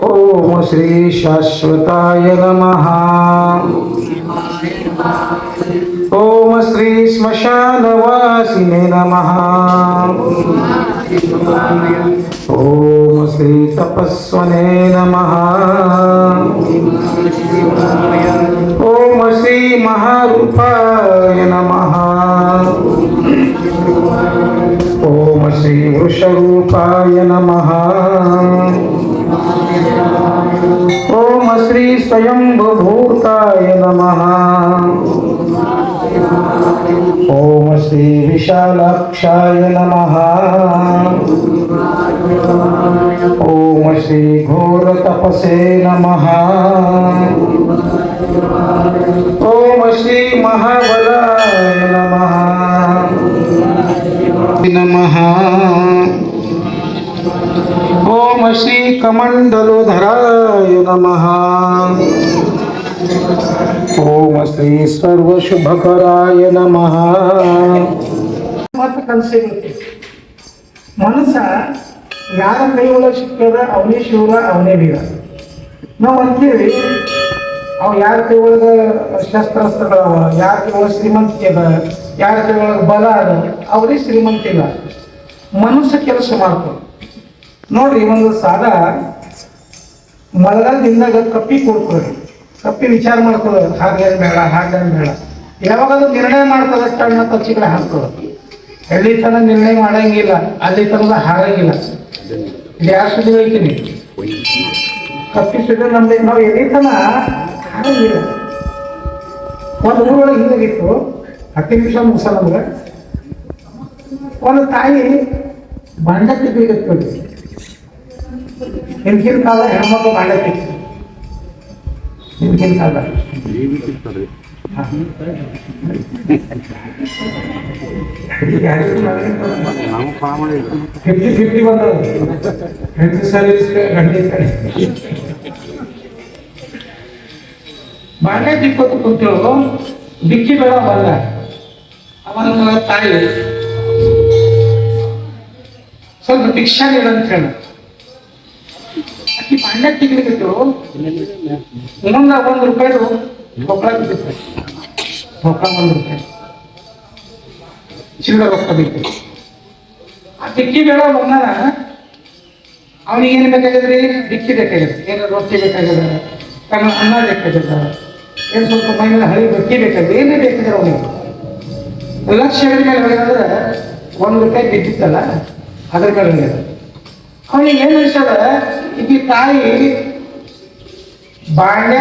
ಓಂ ಶ್ರೀ ಶಾಶ್ವತಾಯ ನಮಃ. ಓಂ ಶ್ರೀ ಸ್ಮಶಾನವಾಸಿನೇ ನಮಃ. ಓಂ ಶ್ರೀ ತಪಸ್ವನೇ ನಮಃ. ಓಂ ಶ್ರೀ ಮಹಾರೂಪಾಯ ನಮಃ. ಓಂ ಶ್ರೀ ವೃಷರೂಪಾಯ ನಮಃ. ಓಂ ಶ್ರೀ ಸ್ವಯಂಭೂತಾಯ ನಮಃ. ಓಂ ಶ್ರೀ ವಿಶಾಲಾಕ್ಷಾಯ ನಮಃ. ಓಂ ಶ್ರೀ ಘೋರ ತಪಸೇ ನಮಃ. ಓಂ ಶ್ರೀ ಮಹಾಬಲಾಯ ನಮಃ. ನಮಃ. ಓಂ ಶ್ರೀ ಕಮಂಡಲೋಧರಾಯ ನಮಃ. ಓಂ ಶ್ರೀ ಸರ್ವಶುಭಕರಾಯ ನಮಃ. ಮತ್ತು ಕನಸಿರುತ್ತೆ ಮನಸ್ಸ ಯಾರ ಕೈ ಒಳಗೆ ಸಿಕ್ಕದ ಅವನೇ ಶಿವರ ಅವನೇ ವೀರ. ನಾವು ಅಂತೀವಿ ಅವು ಯಾರ ಕೈ ಒಳಗೆ ಶಸ್ತ್ರಾಸ್ತ್ರಗಳವ, ಯಾರ ಕೈ ಒಳಗೆ ಶ್ರೀಮಂತಿಕೆ ಅದ, ಯಾರ ಕೈ ಒಳಗೆ ಬಲ ಅದ, ಅವರೇ ಶ್ರೀಮಂತಿಲ್ಲ. ಮನಸ್ಸು ಕೆಲಸ ಮಾಡ್ತಾರೆ ನೋಡ್ರಿ. ಒಂದು ಸಾದ ಮಳೆಗಾಲದಿಂದಾಗ ಕಪ್ಪಿ ಕೊಡ್ಕೊಳ್ರಿ, ಕಪ್ಪಿ ವಿಚಾರ ಮಾಡ್ಕೊಳ್ಳೋದು ಹಾಗೇನು ಬೇಡ ಹಾಗೇನು ಬೇಡ. ಯಾವಾಗಲೂ ನಿರ್ಣಯ ಮಾಡ್ತದೆ ಕಣ್ಣ ತಚ್ಚಿಗಳ ಹಾಕ್ತದೆ. ಎಲ್ಲಿ ತನ ನಿರ್ಣಯ ಮಾಡಂಗಿಲ್ಲ, ಅಲ್ಲಿ ತನಕ ಹಾರಂಗಿಲ್ಲ. ಇದು ಯಾರು ಸುದ್ದಿ ಹೇಳ್ತೀನಿ, ಕಪ್ಪಿ ಸುದ್ದಿ ನಮ್ದು. ನಾವು ಎಲ್ಲಿ ತನ ಹಾರಂಗಿಲ್ಲ. ಒಂದು ಊರೊಳಗೆ ಹಿಂದಾಗಿತ್ತು, 10 ನಿಮಿಷ ಮುಗಿಸ ನಮ್ಗೆ. ಒಂದು ತಾಯಿ ಬಾಂಡಕ್ಕೆ ಬೀಗತ್ಕೊಳ್ಳಿ. ಹಿಂದಿನ ಕಾಲ ಹೆಣ್ಮಕ್ಳು ಬಾಂಡ ತೆಗ್ದು ಹಿಂದಿನ ಕಾಲ 50-50 ಬಂದ ಹೆಣ್ಣು ಸರ್ವಿಸ್ ಗಂಡಿ ಬಾಂಡೆ ತಿಕ್ಕೋದು ಕುಂತೇಳು. ಬಿಕ್ಕಿ ಬೇಡ ಬಂದ ಅವನ ತಾಯಿ ಸ್ವಲ್ಪ ಭಿಕ್ಷಾ ನೀಡಂತ ಹೇಳ. ಅಕ್ಕಿ ಬಾಂಡೆ ತಿಗ್ಲಿಕ್ಕೆ ಮುಂದ ₹1 ರೊಕ್ಕ ಬಿದ್ದಿತ್ತು. ರೊಕ್ಕ ₹1 ಚಿಲ್ಲರೆ ರೊಕ್ಕ ಬೇಕು. ಆ ಬಿಕ್ಕಿ ಬೇಡ ಬಂದಾನ. ಅವನಿಗೆ ಏನು ಬೇಕಾಗಿದ್ರಿ? ಬಿಕ್ಕಿ ಬೇಕಾಗಿದೆ, ಏನು ರೊಟ್ಟಿ ಬೇಕಾಗಿದೆ, ಅನ್ನ ಬೇಕಾಗಿದೆ, ಏನು ಸ್ವಲ್ಪ ಮೈ ಮೇಲೆ ಹಳಿ ಬಟ್ಟಿ ಬೇಕಾಗಿದೆ, ಏನೇ ಬೇಕಾದ್ರೆ ಅವನಿಗೆ ಲಕ್ಷ ಮೇಲೆ ಹೇಳಿದ್ರೆ ₹1 ಬಿದ್ದಿತ್ತಲ್ಲ ಅದ್ರ ಮೇಲೆ ಹೇಳಿದ. ಅವನಿಗೆ ಏನು ಅನ್ಸದ, ಈ ತಾಯಿ ಬಾಂಡ್ಯ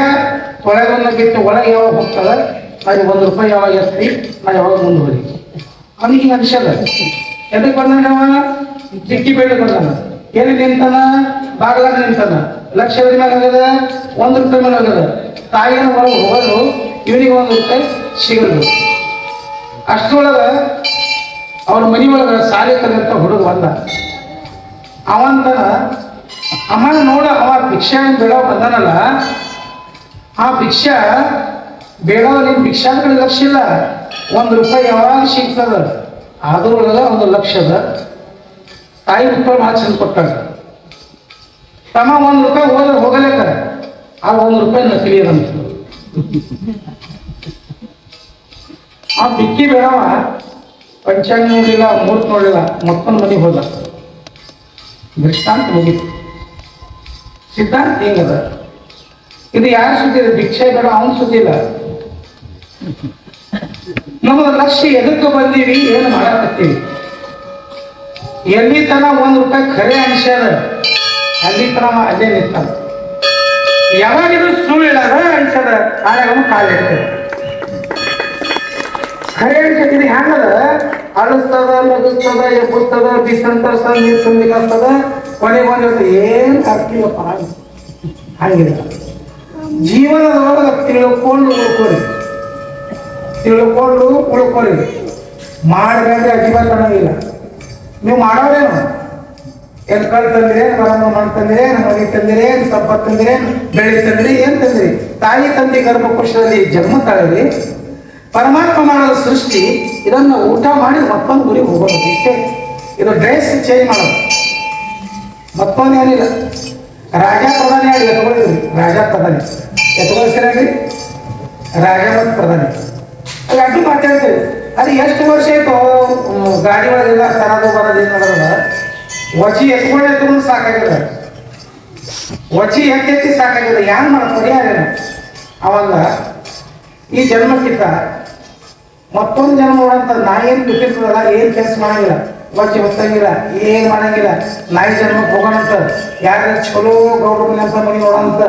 ತೊಳೆಗನ್ನ ಬಿಟ್ಟು ಒಳಗೆ ಯಾವಾಗ ಹೋಗ್ತದ, ಅದು ₹1 ಯಾವಾಗ ಎತ್ತಿ ನಾ ಯಾವಾಗ ಮುಂದುವರಿ. ಅವನಿಗೆ ಅನ್ಸದ. ಎದಕ್ಕೆ ಬಂದಾನವ? ಚಿಕ್ಕಿ ಬೇಡ ಬಂದಾನ. ಎಲ್ಲಿ ನಿಂತಾನ? ಬಾಗ್ಲಾಗ ನಿಂತಾನ. ಲಕ್ಷದ ಮೇಲೆ ಹೋಗದ, ₹1 ಮೇಲೆ ಹೋಗದ. ತಾಯಿನ ಒಳಗೆ ಹೋಗೋದು, ಇವನಿಗೆ ₹1 ಸಿಗದು. ಅಷ್ಟರೊಳಗ ಅವ್ರ ಮನೆ ಒಳಗ ಸಾಲಿ ಕಲಿಯಂತ ಹುಡುಗ ಬಂದ. ಅವಂತನ ಅಮ್ಮ ನೋಡ, ಅವ ಭಿಕ್ಷಾ ಬೇಡ ಬಂದಾನಲ್ಲ, ಆ ಭಿಕ್ಷಾ ಬೇಡ. ನೀನು ಭಿಕ್ಷಾದ ಲಕ್ಷ ಇಲ್ಲ, ₹1 ಯಾವಾಗ ಸಿಗ್ತದ, ಅದ್ರೊಳಗ ₹1,00,000 ತಾಯಿ ಉತ್ತರ ಮಾತು ಕೊಟ್ಟಾಗ ತಮ್ಮ ₹1 ಹೋದ್ರೆ ಹೋಗಲೇಕ, ಆ ₹1 ನಕಲಿಯದಂತ. ಆ ಬಿಕ್ಕಿ ಬೇಡವ ಪಂಚಾಂಗ ನೋಡಲಿಲ್ಲ, ಮೂರ್ತಿ ನೋಡಲಿಲ್ಲ, ಮತ್ತೊಂದು ಮನೆಗೆ ಹೋದ. ದೃಷ್ಟಾಂತ ಮುಗಿತು. ಸಿದ್ಧಾಂತ ಹಿಂಗದ. ಇದು ಯಾರು ಸುದ್ದಿ ಇದೆ? ಭಿಕ್ಷೆ ಬೇಡ ಅವನು ಸುದ್ದಿ ಇಲ್ಲ. ನಮ್ಮದ ಲಕ್ಷ್ಯ ಎದಕ್ಕೆ ಬಂದೀವಿ, ಏನು ಮಾಡಕತ್ತೀವಿ. ಎಲ್ಲಿ ತನ ₹1 ಖರೆ ಅನ್ಸ್ಯಾದ ಅಲ್ಲಿ ತನ ಅಲ್ಲೇ ನಿಂತಾನ. ಯಾವಾಗಿದು ಸುಳ್ಳು ಹೇಳದ ಅನ್ಸದ ಆಗ ಕಾಲಿಡ್ತದೆ. ಖರೆ ಅನ್ಸತ್ತಿದೆ ಹ್ಯಾಂಗದ? ಅಳಿಸ್ತದ, ಮುಗಿಸ್ತದ, ಎಬ್ಬಿಸ್ತದ, ಬಿಸಂತರ್ಸ್ತದ, ನೀರು ತುಂಬಿಸ್ತದ, ಕೊನೆಗೆ ಬಂದಿರ್ತದೆ. ಏನು ಆಗ್ತೀವಪ್ಪ ಹಂಗಿಲ್ಲ. ಜೀವನದೊಳಗೆ ತಿಳ್ಕೊಂಡು ಉಳ್ಕೊರಿ. ಮಾಡಬೇಡ್ರಿ, ಅಜಿಬಾತ್ ಅನ್ನೋದಿಲ್ಲ. ನೀವು ಮಾಡೋರೇನು? ಏನು ಕಲ್ ತಂದಿರಿ, ಬರಮ್ಮ ಮಣ್ಣು ತಂದಿರಿ, ಮನೆ ತಂದಿರಿ, ಸಂಪತ್ತು ತಂದಿರಿ, ಬೆಳೆ ತಂದಿರಿ, ಏನು ತಂದಿರಿ? ತಾಯಿ ತಂದೆ ಗರ್ಭಕೋಶದಲ್ಲಿ ಜನ್ಮ ತಾಳಿರಿ. ಪರಮಾತ್ಮ ಮಾಡೋದು ಸೃಷ್ಟಿ. ಇದನ್ನು ಊಟ ಮಾಡಿ ಮತ್ತೊಂದು ಗುರಿ ಹೋಗೋದು ಇಷ್ಟೇ. ಇದು ಡ್ರೆಸ್ ಚೇಂಜ್ ಮಾಡೋದು, ಮತ್ತೊಂದು ಏನಿಲ್ಲ. ರಾಜ ಪ್ರಧಾನಿ ಆಗಿ ಎತ್ಕೊಳ್ಳಿ ರಾಜ ಪ್ರಧಾನಿ ಎತ್ಕೊಳ್ತೀರಿ ರಾಜ ಮತ್ತು ಪ್ರಧಾನಿ ಅದು ಅಡ್ಡು ಮಾತಾಡ್ತೀವಿ ಅದು ಎಷ್ಟು ವರ್ಷ ಆಯ್ತು ಗಾಡಿ ಒಳಗೆಲ್ಲ ತರೋದು ಬರೋದು ಏನು ಮಾಡೋದ ವಚಿ ಎತ್ಕೊಂಡು ಸಾಕಾಗಿದೆ ವಚಿ ಎತ್ತಿ ಸಾಕಾಗಿದೆ ಯಾರು ಮಾಡ್ತಾರೆ ಯಾರೇನು ಅವಾಗ ಈ ಜನ್ಮಕ್ಕಿಂತ ಮತ್ತೊಂದು ಜನ್ಮ ನೋಡಂತ ನಾ ಏನು ಬಿಟ್ಟಿರ್ತದಲ್ಲ ಏನು ಕೆಲಸ ಮಾಡಂಗಿಲ್ಲ ವಚಿ ಹೊತ್ತಂಗಿಲ್ಲ ಏನು ಮಾಡಂಗಿಲ್ಲ ನಾಯಿ ಜನ್ಮಕ್ಕೆ ಹೋಗೋಣಂತ ಯಾರು ಚಲೋ ಗೌರವ ಅಂತ ಮನೆ ನೋಡೋಂತ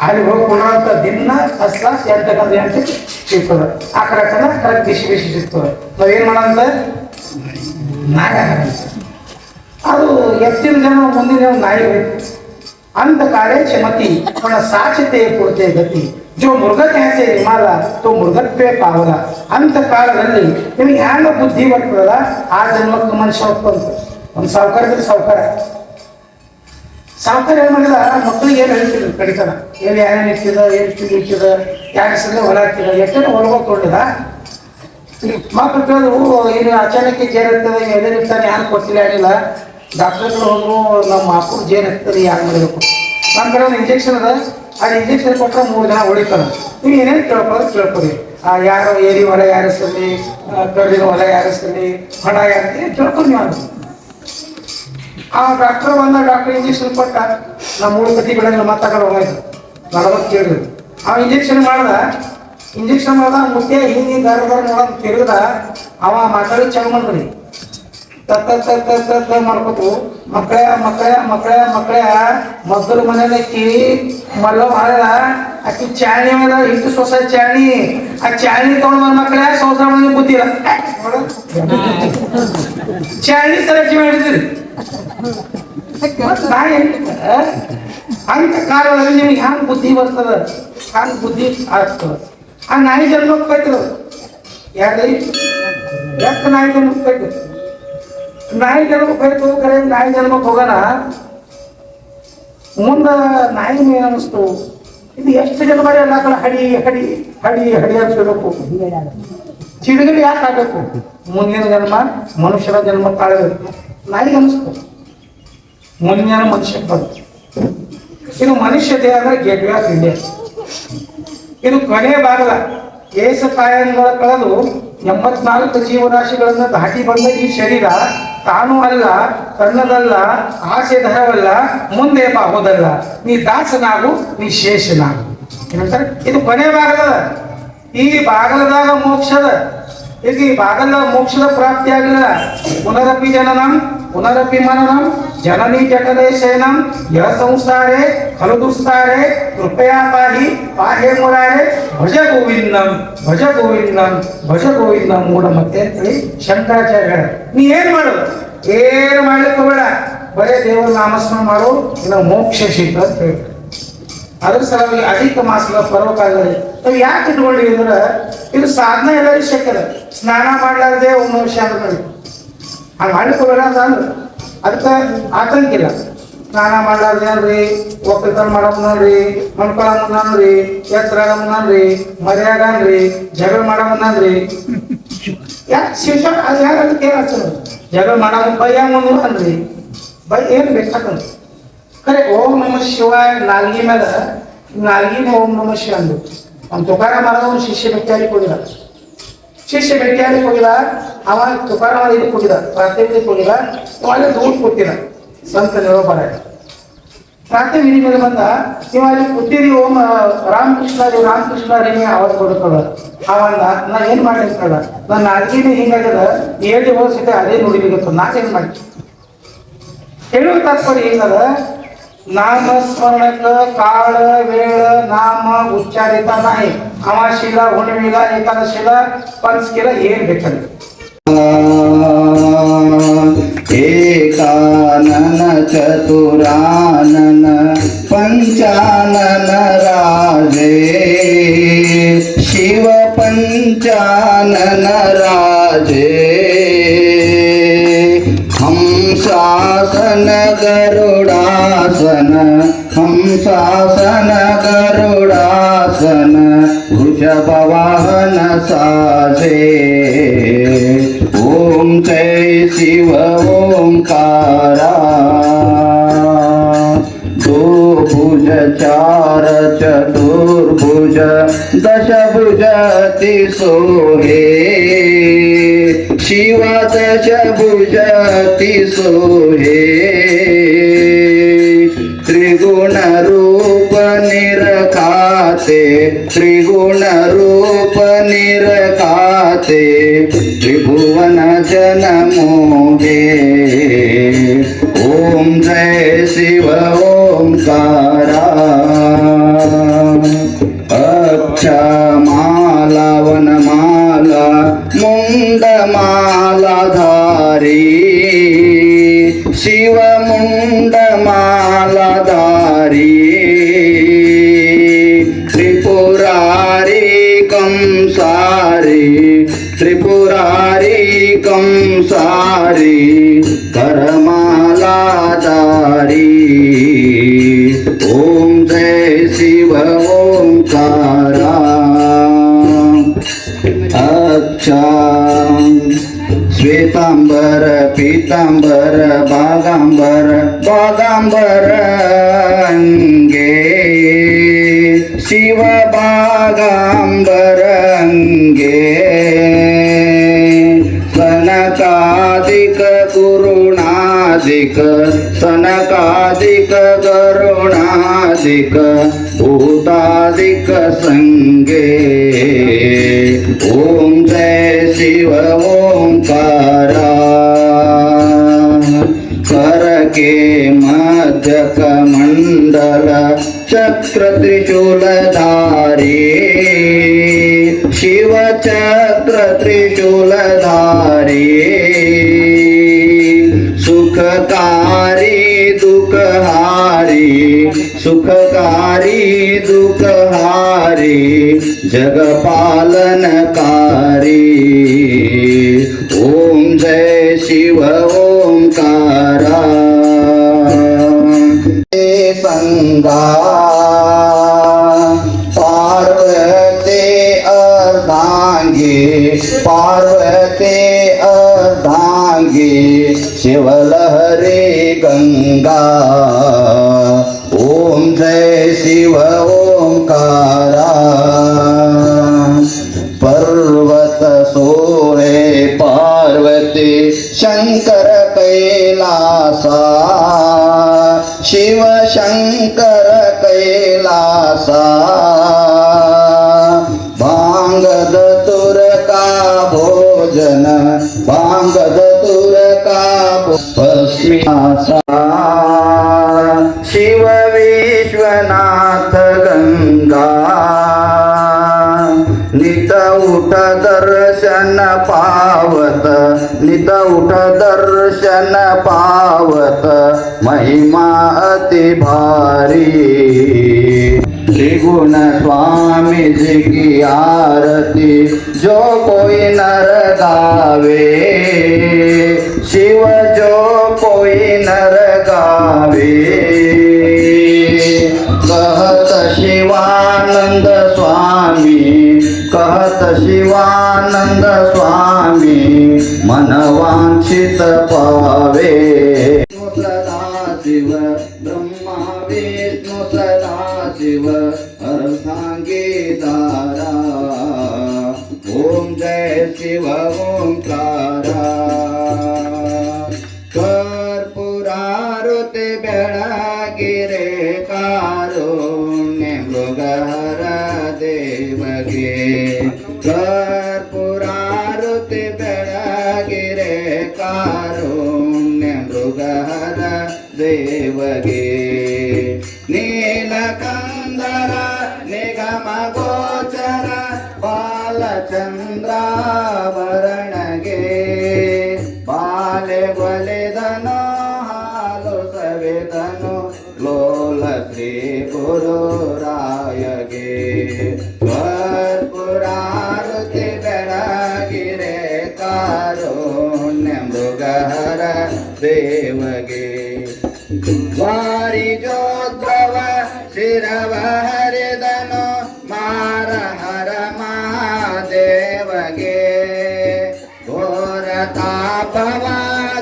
ಅಲ್ಲಿ ಹೋಗಿ ಕೊಡೋಂಥ ದಿನ ಫಸ್ಟ್ ಕ್ಲಾಸ್ 8 ಸಿಗ್ತದೆ ಆ ಕರೆಕ್ಟ್ ಬಿಸಿ ಬಿಸಿ ಸಿಗ್ತದೆ ನಾವೇನು ಮಾಡೋಂತ ನಾಯಿ ಅದು ಎತ್ತಿನ ಜನ ಮುಂದಿನ ನಾಯಿ ಬೇಕು अंत काले चमती पण साचते पुरते गती जो मृगत है निमाला तो मृगत पे पावला अंत कालದಲ್ಲಿ ನಿಮಗೆ ಹ್ಯಾಂಗ ಬುದ್ಧಿ ಬರ್ತದಲ್ಲ ಆ ಜನ್ಮಕ್ಕೆ ಮನುಷ್ಯ ಹೋಗ್ತಂತ ಒಂದು ಸಾವುಕಾರ ಏನು ಮಾಡಿದ ಮಕ್ಕಳಿಗೆ ಏನು ಹೇಳ್ತಿದ್ರು ಕಡಿತನ ಏನು ಯಾರೇನು ಇಟ್ಟಿದ ಏನು ಇಟ್ಟಿದ ಯಾರ ಹೆಸರಲ್ಲೇ ಹೊಲ ಹಾಕಿದ ಎಷ್ಟೇನು ಹೊಲಗೋಗಿ ತೊಗೊಂಡಿದ ಮಕ್ಕಳು ಕೇಳಿದ್ರು ಏನು ಅಚಾನಕ್ಕೆ ಜೇರಿರ್ತದೆ ಎಲ್ಲಿರ್ತಾನೆ ಯಾರು ಕೊಟ್ಟಿಲ್ಲ ಏನಿಲ್ಲ ಡಾಕ್ಟರ್ಗಳು ಹೋದ್ರು ನಮ್ಮ ಅಪ್ಪನ ಜೇನು ಇರ್ತದೆ ಯಾರು ಮಾಡಬೇಕು ನಮ್ಮ ಕಡೆ ಒಂದು ಇಂಜೆಕ್ಷನ್ ಅದ ಆ ಇಂಜೆಕ್ಷನ್ ಕೊಟ್ಟರೆ 3 ಜನ ಹೊಡಿತಾರೆ ನೀವು ಏನೇನು ಕೇಳ್ಕೊರಿ ಯಾರೋ ಏರಿ ಹೊಲ ಯಾರಿಸಲಿ ಕಡಿನ ಹೊಲ ಯಾರಿಸಲಿ ಹಣ ಯಾರಿಸಲಿ ಕೇಳ್ಕೊಂಡು ನೀವು ಆ ಡಾಕ್ಟರ್ ಇಂಜೆಕ್ಷನ್ ಕೊಟ್ಟ ನಮ್ಮ 3 ಕತಿ ಬೆಳೆಗಳ ಮಾತಾಡೋ ಹೋಗಾಯ್ತು 40 ಕೇಳಿದ್ರು ಆ ಇಂಜೆಕ್ಷನ್ ಮಾಡ್ದ ಮುದ್ದೆ ಹಿಂಗೆ ದಾರ ನೋಡೋದು ತಿರುಗದ ಅವ ಮಾತಾಡಿ ಚೆಕ್ ಮಾಡ್ರಿ ತತ್ತ ಮಾಡ್ಕೊತು ಮಕ್ಕಳ ಮಕ್ಕಳು ಮನೇಲಿ ಮಲ್ಲ ಮಾಡಲ್ಲ ಆಕಿ ಚಾಣಿ ಮೇಲೆ ಇಂಟು ಸೊಸೈಟಿ ಚಾಣಿ ಆ ಚಾಣಿ ತಗೊಂಡ್ ಬಂದ ಮಕ್ಕಳ ಸಂಸಾರ ಮನೆ ಬುದ್ಧಿಲ್ಲ ಚಾಣಿ ಸರಚಿ ಮಾಡಿದ್ರಿ ಅಂತ ಕಾಲದಲ್ಲಿ ನಿಮ್ಗೆ ಹ್ಯಾಂಗ ಬುದ್ಧಿ ಬರ್ತದ ಹ್ಯಾಂಗ ಬುದ್ಧಿ ಆಗ್ತದ ಆ ನಾಯಿ ಜನ್ಮಕ್ಕೆ ಬೈತದ ಯಾರು ಯಾಕೆ ನಾಯಿ ಜನ್ಮಕ್ಕೆ ಬೈತದ ನಾಯಿ ಜನ್ಮಕ್ಕೆ ಬೈತು ಕರೆ ನಾಯಿ ಜನ್ಮಕ್ಕೆ ಹೋಗೋಣ ಮುಂದೆ ನಾಯಿ ಏನು ಅನ್ನಿಸ್ತು ಇದು ಎಷ್ಟು ಜನ ಮಾಡಿ ಎಲ್ಲ ಕಡೆ ಹಡಿ ಅಂತ ಹೇಳಬೇಕು ಚಿಡುಗಲಿ ಯಾಕೆ ಆಗಬೇಕು ಮುಂದಿನ ಜನ್ಮ ಮನುಷ್ಯರ ಜನ್ಮ ಕಾಳಬೇಕು ನಾಯಿಗೆ ಅನ್ನಿಸ್ತು ಮುಂದಿನ ಮನುಷ್ಯ ಬಂತು ಇದು ಮನುಷ್ಯ ದೇಹ ಅಂದ್ರೆ ಗೇಟ್ವೇ ಆಫ್ ಇಂಡಿಯಾ ಇದು ಕೊನೆ ಬಾಗಲ ಏಸ ಕಾಯಂಗಳ ಕಳೆದು 84 ಜೀವರಾಶಿಗಳನ್ನು ದಾಟಿ ಬಂದ ಈ ಶರೀರ ತಾನು ಅಲ್ಲ ತನ್ನದಲ್ಲ ಆಸೆ ದರವಲ್ಲ ಮುಂದೆ ಬಾಗೋದಲ್ಲ ನೀ ದಾಸನಾಗು ನೀ ಶೇಷನಾಗು ಏನಂತಾರೆ ಇದು ಕೊನೆ ಬಾಗಲದ ಈ ಬಾಗಲದಾಗ ಮೋಕ್ಷದ ಈಗ ಈ ಬಾಗಲದಾಗ ಮೋಕ್ಷದ ಪ್ರಾಪ್ತಿ ಆಗಲಿಲ್ಲ ಪುನರಪಿ ಜನನಂ ಪುನರಪಿ ಮನನಂ ಜನನಿ ಜಠರೇ ಶಯನಂ ಯ ಸಂಸಾರೇ ಖಲು ದುಸ್ತಾರೆ ಕೃಪಯಾ ಪಾಹೆ ಮುರಾರೆ ಭಜ ಗೋವಿಂದಂ ಮೂಢ ಮತ್ತೆ ಅಂತೇಳಿ ಶಂಕರಾಚಾರ್ಯ ನೀ ಏನ್ ಮಾಡೋದು ಏನು ಮಾಡ್ಲಿಕ್ಕೆ ಹೋಗಬೇಡ ಬರೇ ದೇವರ ನಾಮಸ್ಮರಣೆ ಮಾಡು ಇನ್ನು ಮೋಕ್ಷ ಸಿಗ್ತದೆ ಅಂತ ಹೇಳಿ ಅದ್ರ ಸಲುವಾಗಿ ಅಧಿಕ ಮಾಸದ ಪರ್ವಕಾಲದಲ್ಲಿ ನಾವು ಯಾಕೆ ಇಟ್ಕೊಂಡಿವಿ ಅಂದ್ರೆ ಇದು ಸಾಧನೆ ಎಲ್ಲರಿಗೂ ಶಕ್ಯದ ಸ್ನಾನ ಮಾಡ್ಲಾರ್ದೆ 1 ವರ್ಷ ಅಂದ್ರೆ ಹಂಗೆ ಮಾಡ್ಲಿಕ್ಕೆ ಅಂದ್ರೆ ಅದಕ್ಕೆ ಆತಂಕಿಲ್ಲ ಸ್ನಾನ ಮಾಡ್ಲಾರ್ದೆ ಅನ್ರಿ ಒಕ್ಕಲ್ತನ ಮಾಡಮ್ರಿ ಮಣ್ಕೊಳ ಮುನ್ನನ್ರಿ ಎತ್ತರಾಗ ಮುನ್ನನ್ರಿ ಮರ್ಯಾಗನ್ರಿ ಜಗಳ ಮಾಡ ಮುನ್ನನ್ರಿ ಯಾಕೆ ಶಿವ ಅದು ಯಾಕೆ ಜಗಳ ಮಾಡ ಬಯ್ಯ ಮುಂದೆ ಅನ್ರಿ ಬೈ ಏನು ಬೇಕಾಕಂತ ಖರೆ ಓಂ ನಮ ಶಿವಾಯ ನಾಲ್ಗಿ ಮೇಲೆ ನಾಲ್ಗಿನ ಓಂ ನಮ ಶಿವ ಅಂದು ನಮ್ಮ ತುಕಾರಾಮ ಮಾಡೋದು ಒಂದು ಶಿಷ್ಯ ಭೇಟಿಯಾಗಿ ಹೋಗಿಲ್ಲ ಅವ ತುಕಾರಾಮ ಇದಕ್ಕೆ ಹೋಗಿಲ್ಲ ಪ್ರಾರ್ಥನೆಗೆ ಹೋಗಿಲ್ಲ ಅಲ್ಲಿ ದೂಡ್ ಕೊಟ್ಟಿಲ್ಲ ಸಂತ ನಿರೋಬರ ಪ್ರಾರ್ಥನೆ ವಿಧಿ ಮೇಲೆ ಬಂದ ನೀವು ಅಲ್ಲಿ ಕೂತೀರಿ ಓಂ ರಾಮಕೃಷ್ಣ ರೀ ಅವ್ರು ಕೊಡ್ಕೊಳ್ಳ ಅವಂದ ನಾ ಏನು ಮಾಡಿ ಅಂತಲ್ಲ ನನ್ನ ನಾಲ್ಗಿನ ಹಿಂಗಾಗದ 7 ವರ್ಷ ಅದೇ ನೋಡಿಲಿಕ್ಕೆ ನಾನೇನು ಮಾಡಿ ಹೇಳುವ ತಾತ್ಪರ್ಯ ಏನದ नामस्मरणक काळ वेळ नाम उच्चारिता नाही अमाशीला हुणवीला एकादशीला पंचकेला ಏನ್ ಬೇಕಂತ एकानन चतुरानन पंचानन राजे शिव पंचानन राजे हंसासन गरुडासन वृषभवाहन साजे ओम जय शिव ओंकारा भुज चार चतुर्भुज दशभुजति सोहे शिव दशभुजति सोहे त्रिगुण रूप निरखाते त्रिगुण रूप निरखाते त्रिभुवन जन मोहे ओम जय शिव ओंकारा अक्षा माला वनमाला मुंडमाला धारी शिव मुंडमाला धारी त्रिपुरारी कंसारी त्रिपुरारी कंसारी करमाला धारी ओम जय शिव ओंकारा अच्छा श्वेतांबर पीतांबर बागांबर बागांबर अंगे शिव बागांबर अंगे सनकादिक कुरुणादिक सनकादिक करुणादिक भूतादिक संगे ओम जय शिव ओंकारा कर के मध्य कमंडल चक्र त्रिशूलधारी शिव चक्र त्रिशूलधारी सुखकारी दुखहारी सुखकारी दुखहारी जगपालनकारी ओम जय शिव ओंकारा संगा पार्वते अर्धांगी पार्वते अर्धांगी शिवलहरी गंगा ओम जय शिव ओंकारा पर्वत सोहे पार्वती शंकर कैलासा शिव शंकर कैलासा भांगद तुर का भोजन भांगद तुर का भस्मीसा शिव विश्वनाथ गंगा नित उठ दर्शन पावत नित उठ दर्शन पावत महिमा अति भारी त्रिगुण स्वामी जी की आरती जो कोई नर गावे शिव जो कोई नर गावे कहत शिवानंद स्वामी कहत शिवानंद स्वामी मन वांछित पावे सदा शिव ब्रह्मा विष्णु सदा शिव अर्धांगी दारा ओम जय शिव ओंकारा कर्पूरारुते बेळगिरे कारुण्य मृगहर देवगे कर्पूरारुते बेळगिरे कारुण्य मृगहर देवगे ನೀಲಕಂದರ ನಿಗಮ ಗೋಚರ ಬಾಲಚಂದ್ರಾಭರಣಗೆ ಬಾಲೆ ಬಲಿದನು ಹಾಲು ಸವಿದನು ಲೋಲ ಶ್ರೀ ಗುರುರಾಯಗೆ ಕರ್ಪೂರಾರುತಿ ಬೆಳಗಿರೆ ಕಾರುಣ್ಯ ಮೃಗಹರ ದೇವಗೆ ವಾರಿ ಜೋದ್ಭವ ಶಿರವ ಹರಿದನು ಮಾರ ಹರ ಮಹಾದೇವಗೆ ಘೋರ ತಾಪವ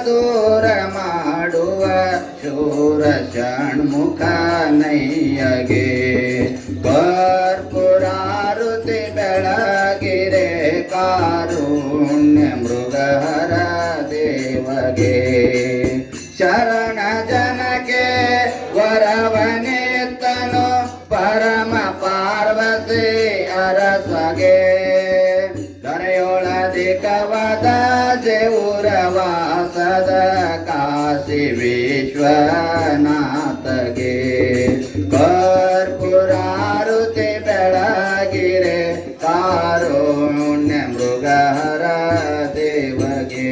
ದೂರ ಮಾಡುವ ಶೂರ ಷಣ್ಮುಖ ನಯ್ಯ ಕಾಶಿ ವಿಶ್ವನಾಥಗೆ ಕರ್ಪೂರಾರುತಿ ಬೆಳಗಿರೆ ಕಾರುಣ್ಯ ಮೃಗಹರ ದೇವಗೆ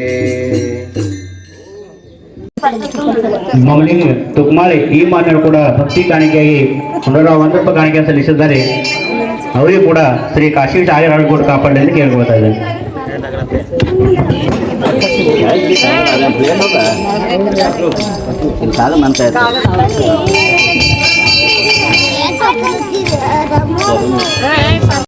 ಮಮ್ಮಲಿಂಗ ತುಕ್ಮಾಳಿ ಈ ಮಾತನ್ನು ಕೂಡ ಭಕ್ತಿ ಕಾಣಿಕೆಯಾಗಿ 101 ರೂಪಾಯಿ ಕಾಣಿಕೆ ಸಲ್ಲಿಸಿದ್ದಾರೆ. ಅವರಿಗೂ ಕೂಡ ಶ್ರೀ ಕಾಶಿ ಚಾರ್ಯರು ಕೂಡ ಕಾಪಾಡಲಿ ಕೇಳ್ಕೊಳ್ತಾ ಇದ್ದಾರೆ. ಕಾಲ